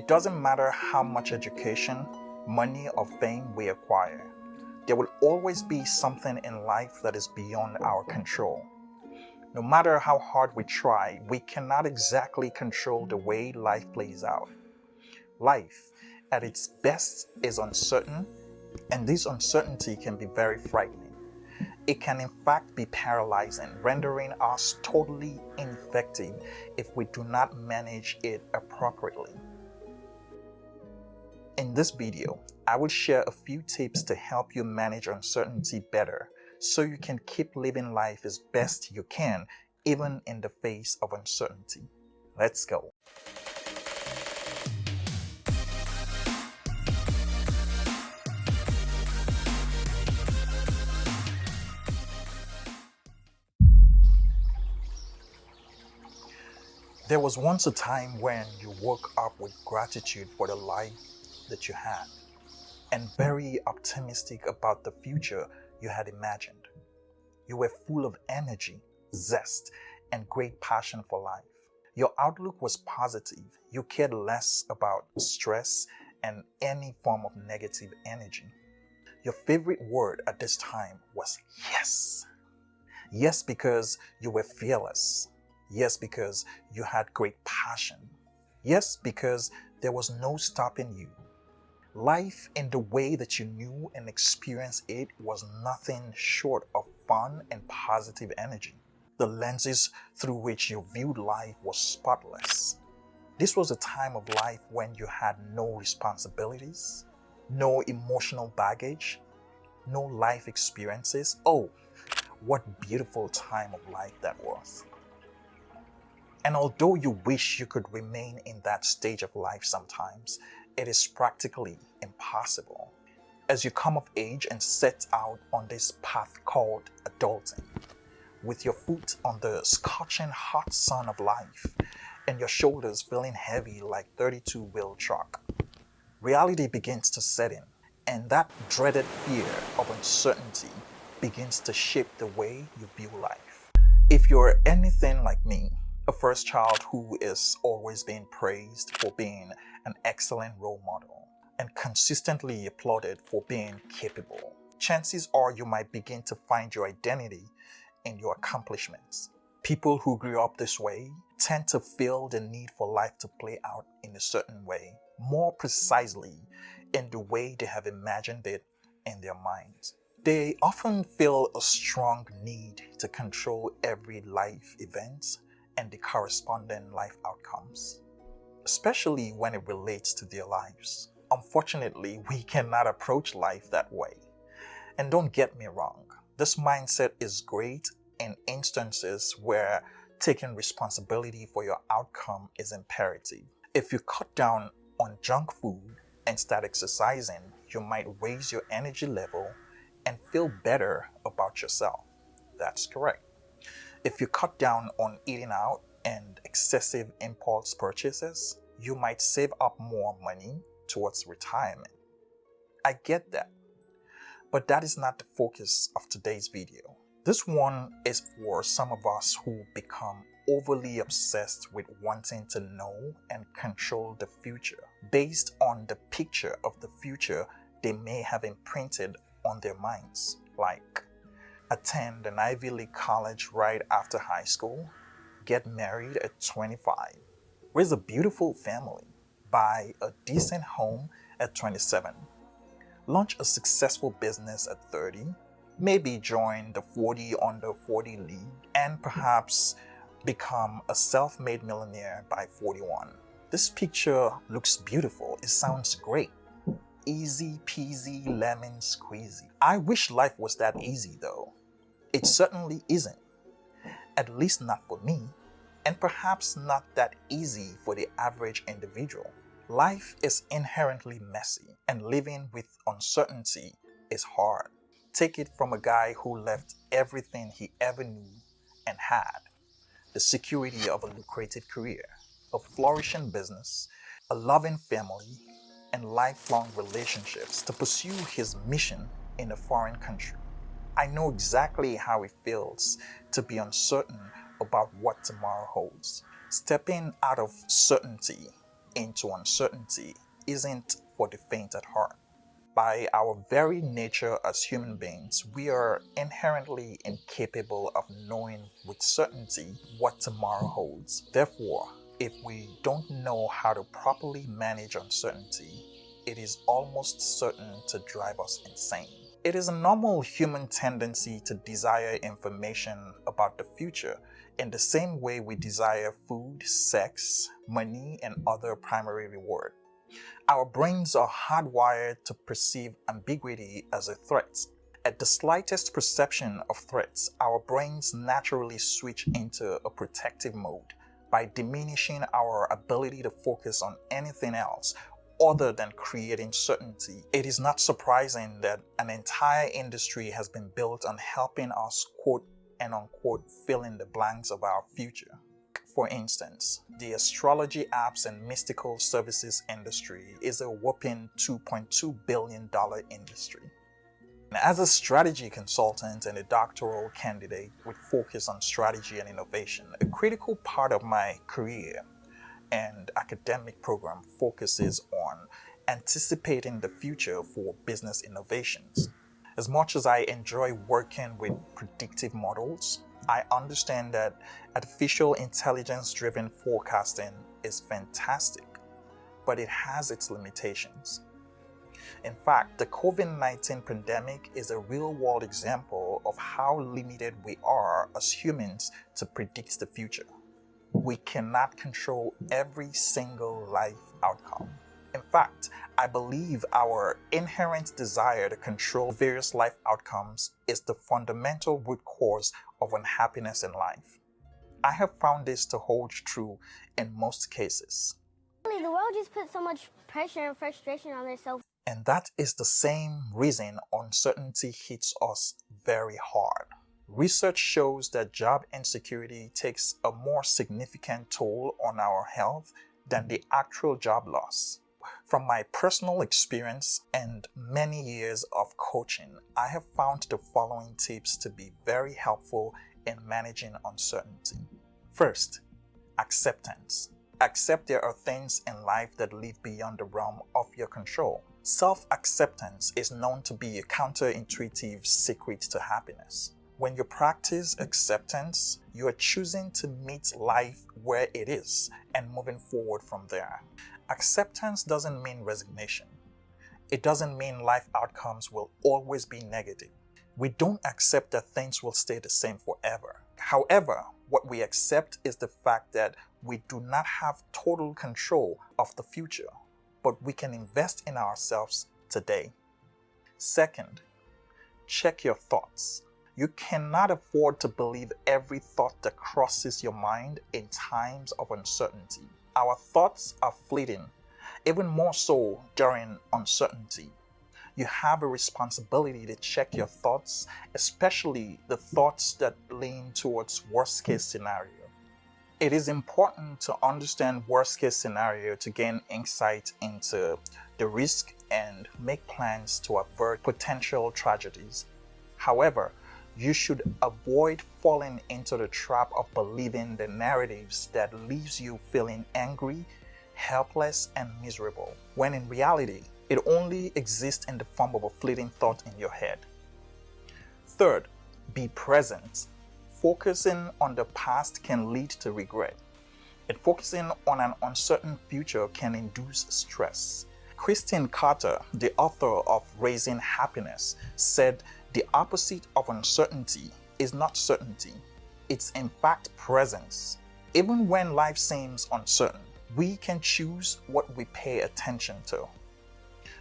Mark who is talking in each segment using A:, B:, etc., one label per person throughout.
A: It doesn't matter how much education, money, or fame we acquire. There will always be something in life that is beyond our control. No matter how hard we try, we cannot exactly control the way life plays out. Life, at its best, is uncertain, and this uncertainty can be very frightening. It can in fact be paralyzing, rendering us totally ineffective if we do not manage it appropriately. In this video, I will share a few tips to help you manage uncertainty better so you can keep living life as best you can, even in the face of uncertainty. Let's go. There was once a time when you woke up with gratitude for the life that you had, and very optimistic about the future you had imagined. You were full of energy, zest, and great passion for life. Your outlook was positive. You cared less about stress and any form of negative energy. Your favorite word at this time was yes. Yes, because you were fearless. Yes, because you had great passion. Yes, because there was no stopping you. Life in the way that you knew and experienced it was nothing short of fun and positive energy. The lenses through which you viewed life was spotless. This was a time of life when you had no responsibilities, no emotional baggage, no life experiences. Oh, what beautiful time of life that was. And although you wish you could remain in that stage of life sometimes, it is practically impossible. As you come of age and set out on this path called adulting, with your foot on the scorching hot sun of life and your shoulders feeling heavy like 32-wheel truck, reality begins to set in, and that dreaded fear of uncertainty begins to shape the way you view life. If you're anything like me, a first child who is always being praised for being an excellent role model and consistently applauded for being capable, chances are you might begin to find your identity in your accomplishments. People who grew up this way tend to feel the need for life to play out in a certain way, more precisely in the way they have imagined it in their minds. They often feel a strong need to control every life event and the corresponding life outcomes, especially when it relates to their lives. Unfortunately, we cannot approach life that way. And don't get me wrong, this mindset is great in instances where taking responsibility for your outcome is imperative. If you cut down on junk food and start exercising, you might raise your energy level and feel better about yourself. That's correct. If you cut down on eating out and excessive impulse purchases, you might save up more money towards retirement. I get that, but that is not the focus of today's video. This one is for some of us who become overly obsessed with wanting to know and control the future based on the picture of the future they may have imprinted on their minds, like attend an Ivy League college right after high school, get married at 25, raise a beautiful family, buy a decent home at 27, launch a successful business at 30, maybe join the 40 under 40 league, and perhaps become a self-made millionaire by 41. This picture looks beautiful. It sounds great. Easy peasy lemon squeezy. I wish life was that easy though. It certainly isn't. At least not for me, and perhaps not that easy for the average individual. Life is inherently messy, and living with uncertainty is hard. Take it from a guy who left everything he ever knew and had: the security of a lucrative career, a flourishing business, a loving family, and lifelong relationships to pursue his mission in a foreign country. I know exactly how it feels to be uncertain about what tomorrow holds. Stepping out of certainty into uncertainty isn't for the faint at heart. By our very nature as human beings, we are inherently incapable of knowing with certainty what tomorrow holds. Therefore, if we don't know how to properly manage uncertainty, it is almost certain to drive us insane. It is a normal human tendency to desire information about the future in the same way we desire food, sex, money, and other primary reward. Our brains are hardwired to perceive ambiguity as a threat. At the slightest perception of threats, our brains naturally switch into a protective mode by diminishing our ability to focus on anything else other than creating certainty. It is not surprising that an entire industry has been built on helping us quote and unquote fill in the blanks of our future. For instance, the astrology apps and mystical services industry is a whopping $2.2 billion industry. As a strategy consultant and a doctoral candidate with focus on strategy and innovation, a critical part of my career and academic program focuses on anticipating the future for business innovations. As much as I enjoy working with predictive models, I understand that artificial intelligence-driven forecasting is fantastic, but it has its limitations. In fact, the COVID-19 pandemic is a real-world example of how limited we are as humans to predict the future. We cannot control every single life outcome. In fact, I believe our inherent desire to control various life outcomes is the fundamental root cause of unhappiness in life. I have found this to hold true in most cases.
B: The world just puts so much pressure and frustration on themselves.
A: And that is the same reason uncertainty hits us very hard. Research shows that job insecurity takes a more significant toll on our health than the actual job loss. From my personal experience and many years of coaching, I have found the following tips to be very helpful in managing uncertainty. First, acceptance. Accept there are things in life that live beyond the realm of your control. Self-acceptance is known to be a counterintuitive secret to happiness. When you practice acceptance, you are choosing to meet life where it is and moving forward from there. Acceptance doesn't mean resignation. It doesn't mean life outcomes will always be negative. We don't accept that things will stay the same forever. However, what we accept is the fact that we do not have total control of the future, but we can invest in ourselves today. Second, check your thoughts. You cannot afford to believe every thought that crosses your mind in times of uncertainty. Our thoughts are fleeting, even more so during uncertainty. You have a responsibility to check your thoughts, especially the thoughts that lean towards worst-case scenario. It is important to understand worst-case scenario to gain insight into the risk and make plans to avert potential tragedies. However, you should avoid falling into the trap of believing the narratives that leaves you feeling angry, helpless, and miserable, when in reality, it only exists in the form of a fleeting thought in your head. Third, be present. Focusing on the past can lead to regret, and focusing on an uncertain future can induce stress. Christine Carter, the author of Raising Happiness, said the opposite of uncertainty is not certainty. It's in fact presence. Even when life seems uncertain, we can choose what we pay attention to.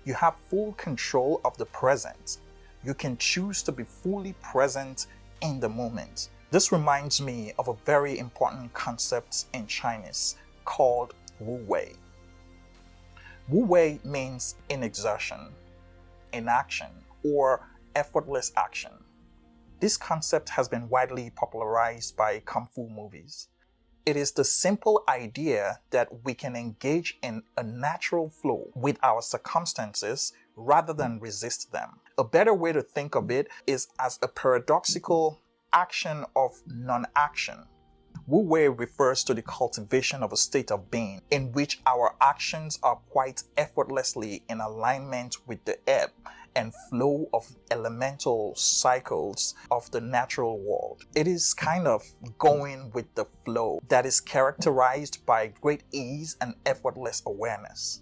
A: You have full control of the present. You can choose to be fully present in the moment. This reminds me of a very important concept in Chinese called Wu Wei. Wu Wei means inexertion, inaction, or effortless action. This concept has been widely popularized by Kung Fu movies. It is the simple idea that we can engage in a natural flow with our circumstances rather than resist them. A better way to think of it is as a paradoxical action of non-action. Wu Wei refers to the cultivation of a state of being in which our actions are quite effortlessly in alignment with the ebb and flow of elemental cycles of the natural world. It is kind of going with the flow that is characterized by great ease and effortless awareness.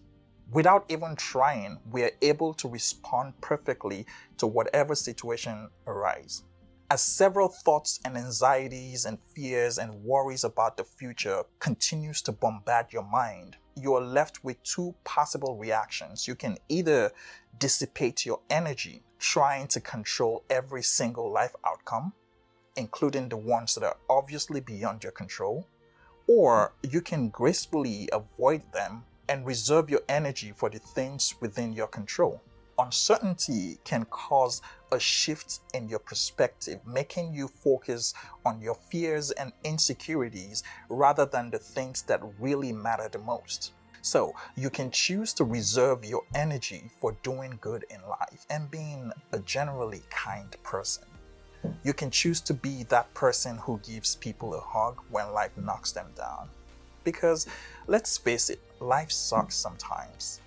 A: Without even trying, we are able to respond perfectly to whatever situation arises. As several thoughts and anxieties and fears and worries about the future continues to bombard your mind, you are left with two possible reactions. You can either dissipate your energy trying to control every single life outcome, including the ones that are obviously beyond your control, or you can gracefully avoid them and reserve your energy for the things within your control. Uncertainty can cause a shift in your perspective, making you focus on your fears and insecurities rather than the things that really matter the most. So you can choose to reserve your energy for doing good in life and being a generally kind person. You can choose to be that person who gives people a hug when life knocks them down. Because let's face it, life sucks sometimes.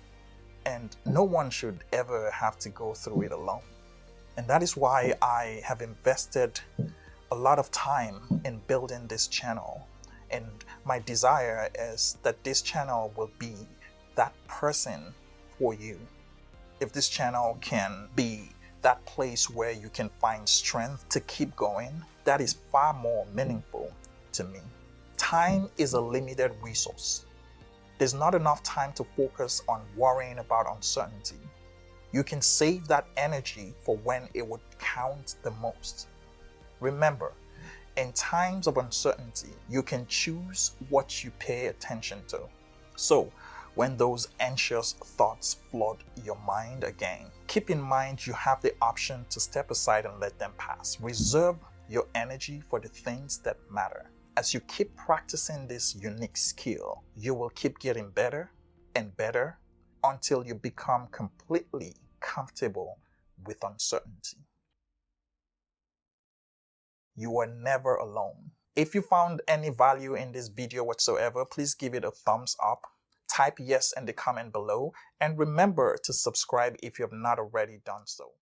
A: And no one should ever have to go through it alone. And that is why I have invested a lot of time in building this channel. And my desire is that this channel will be that person for you. If this channel can be that place where you can find strength to keep going, that is far more meaningful to me. Time is a limited resource. There's not enough time to focus on worrying about uncertainty. You can save that energy for when it would count the most. Remember, in times of uncertainty, you can choose what you pay attention to. So, when those anxious thoughts flood your mind again, keep in mind you have the option to step aside and let them pass. Reserve your energy for the things that matter. As you keep practicing this unique skill, you will keep getting better and better until you become completely comfortable with uncertainty. You are never alone. If you found any value in this video whatsoever, please give it a thumbs up. Type yes in the comment below and remember to subscribe if you have not already done so.